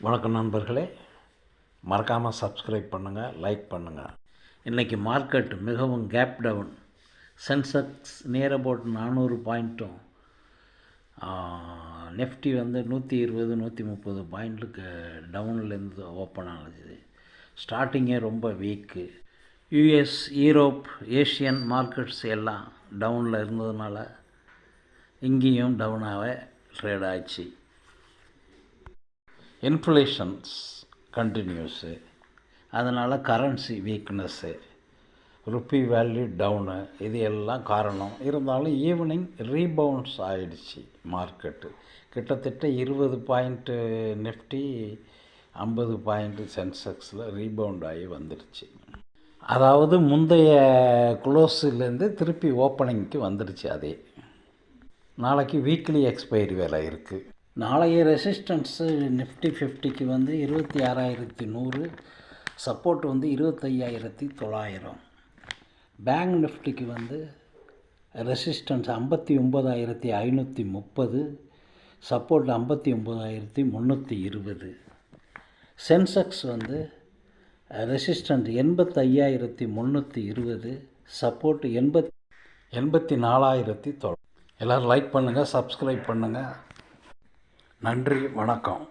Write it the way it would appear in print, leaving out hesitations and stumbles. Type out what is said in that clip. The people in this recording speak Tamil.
வணக்கம் நண்பர்களே, மறக்காமல் சப்ஸ்கிரைப் பண்ணுங்கள், லைக் பண்ணுங்கள். இன்றைக்கி மார்க்கெட் மிகவும் gap down. Sensex near about 400 பாயிண்ட்டும், நிஃப்டி 120 130 பாயிண்ட்டுக்கு டவுன்லேருந்து ஓப்பன் ஆகுது. ஸ்டார்டிங்கே ரொம்ப weak. US, Europe, Asian markets எல்லாம் டவுனில் இருந்ததுனால இங்கேயும் டவுனாகவே ட்ரேட் ஆச்சு. இன்ஃப்ளேஷன்ஸ் கண்டினியூஸு, அதனால் currency weakness, rupee value down, இது எல்லாம் காரணம். இருந்தாலும் ஈவினிங் ரீபவுண்ட்ஸ் ஆகிடுச்சு மார்க்கெட்டு. கிட்டத்தட்ட 20 பாயிண்ட்டு நிஃப்டி, 50 பாயிண்ட்டு சென்செக்ஸில் ரீபவுண்ட் ஆகி வந்துடுச்சு. அதாவது முந்தைய க்ளோஸுலேருந்து திருப்பி ஓப்பனிங்க்கு வந்துடுச்சு. அதே நாளைக்கு வீக்லி எக்ஸ்பைரி வேலை இருக்குது. நாளைய ரெசிஸ்டன்ஸு நிஃப்டி 50க்கு 26,100, சப்போர்ட் 25,900. பேங்க் நிஃப்டிக்கு resistance 59,530, support 59,320. Sensex resistant 85,320, support 84,000. எல்லோரும் லைக் பண்ணுங்கள், சப்ஸ்கிரைப் பண்ணுங்கள். நன்றி, வணக்கம்.